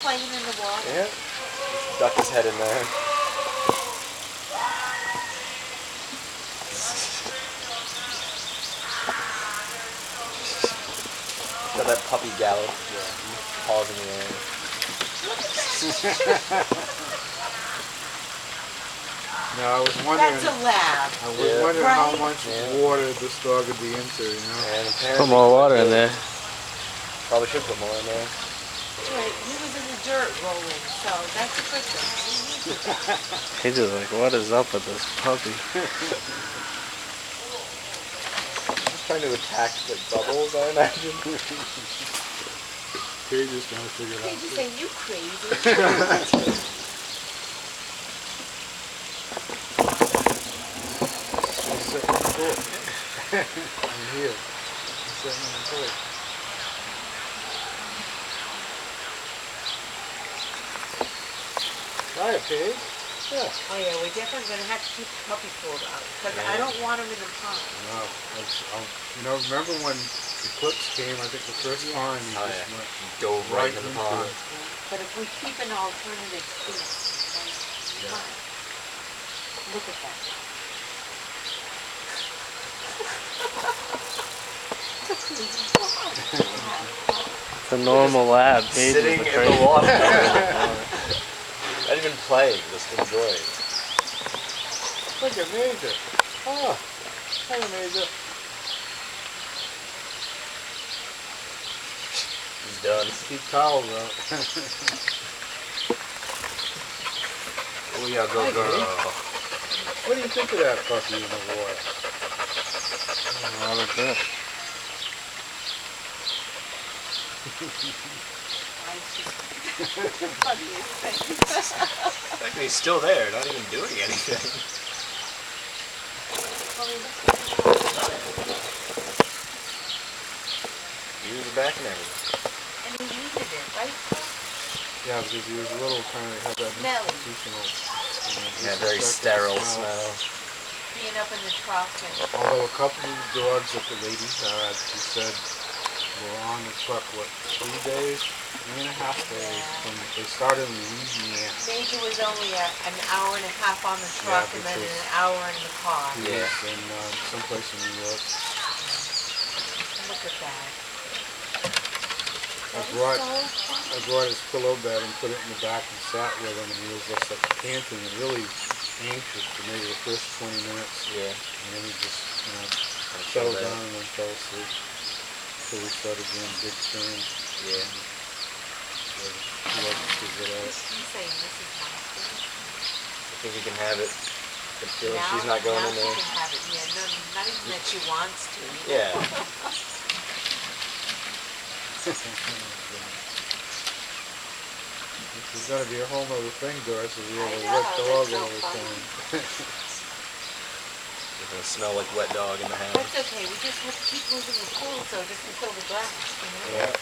Playing in the water. Yeah. Just duck his head in there. Got that puppy gallop. Yeah. Paws in the air. Now I was wondering. That's a lab. I was wondering how Right? much water this dog would be into, you know. And apparently Put more water in there. Probably should put more in there. Right, he was in the dirt rolling, so that's a good thing. He's just like, what is up with this puppy? Just trying to attack the bubbles, I imagine. Paige is trying to figure it They out. just say, you crazy. He's sitting in the court. I'm here. He's sitting in the court. Try it, Paige. Yeah. Oh yeah, we're definitely going to have to keep the puppy pulled out, because I don't want him in the pond. No, you know, remember when Eclipse came, I think the first time he just went Dove right into the into pond. it. But if we keep an alternative feed, look at that. It's a normal lab. Paige Sitting is in a crazy the water. Not even playing, just enjoying. Look at Major. Oh, hey Major. He's done. Keep towels out. Oh yeah, go Hi, girl. What do you think of that puppy in the water? All of this. Actually, he's still there, not even doing anything. Use the back and everything. And he needed it, right? Yeah, because he was a little kind of had that Smelly. institutional, Yeah, very sterile smell. Being up in the trough and Although a couple of the dogs that the lady had, she said, were on the truck, what, 3 days? 3.5 days. When they started in Louisiana. Major was only an hour and a half on the truck and then because an hour in the car. He was in someplace in New York. Look at that. I brought his pillow bed and put it in the back and sat with him, and he was just like panting and really anxious for maybe the first 20 minutes. Yeah. And then he just, you know, settled down and then fell asleep. So we started doing big turns. Yeah. He liked to get at it. He's saying this is nasty. I think he can have it. Good feeling Now, she's not going now in there. she can have it. Yeah, no, not even that she wants to. Yeah. This is going to be a whole other thing, Doris, if you have a I wet know, dog that's all so the funny. time. It's gonna smell like wet dog in the house. That's okay. We just have to keep moving the pool so it doesn't fill the glass. You know? Yeah.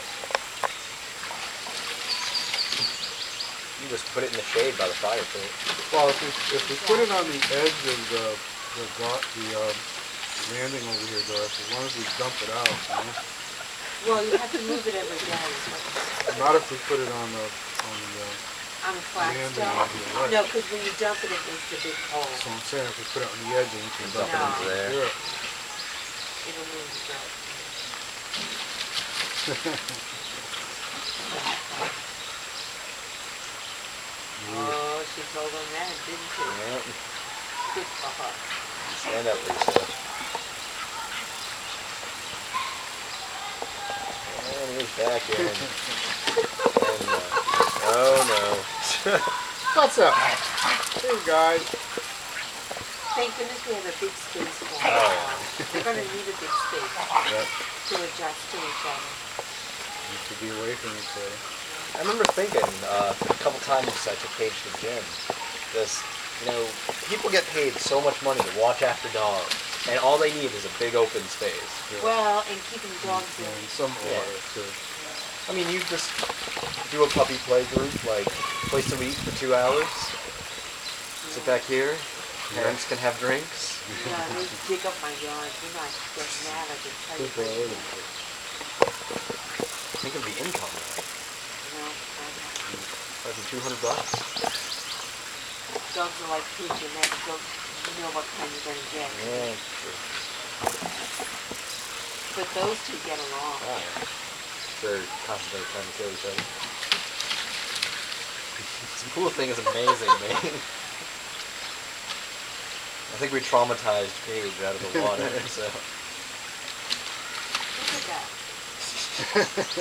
You just put it in the shade by the fire pit. Well, if we put it on the edge of the landing over here, Doris, as long as we dump it out, you know? Well, you have to move it every day. Not if we put it on the On a flat landing stone? over here, right? No, because when you dump it, it makes a big hole. So I'm saying if we put it on the edge, then we can dump it No. into the dirt. It'll move the dirt. Oh, she told him that, didn't she? Yeah. Good for her. Stand up, Lisa. And he's back in. And, oh no. What's up? Hey guys. Thank goodness we have a big space for them. Oh, yeah. They're going to need a big space Yep. to adjust to each other. Need to be away from each other. I remember thinking a couple times I took Paige to the gym. This, you know, people get paid so much money to watch after dogs, and all they need is a big open space. Well, and keeping dogs in. In some order, too. I mean, you just do a puppy play group, like twice a week for 2 hours. Sit back here. Parents can have drinks. Yeah, they dig up my yard. You know, I get mad. I can tell you. Super early. Think of the income. You know, I $200. Dogs are like pigs, you never don't know what kind you're gonna get. Yeah, true. But those two get along. Oh, yeah. They're constantly trying to kill each other. This pool thing is amazing, man. I think we traumatized Paige out of the water, so. Look at that.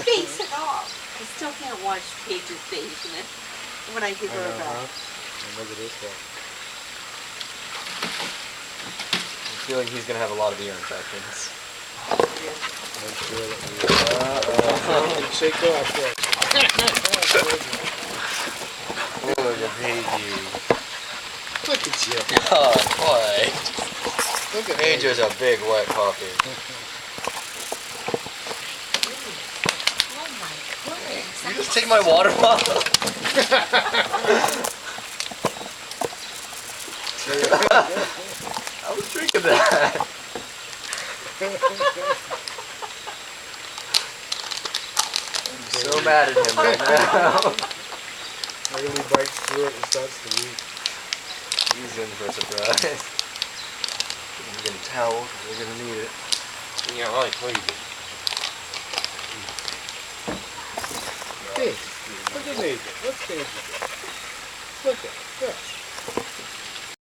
Face it off. I still can't watch Paige's face when I give her a bath. And look at this guy. I'm feeling he's gonna have a lot of ear infections. Make sure that we shake off that. Look at Paige. Look at you. Oh, boy. Look at Paige is a big wet puppy. Oh my goodness. You just take my water bottle? I was drinking that. I'm so mad at him right now. Maybe he bites through it and starts to leak. He's in for a surprise. I'm gonna towel, we're gonna need it. Yeah, right, please. Hey, look at Major. What's Major? Look at this.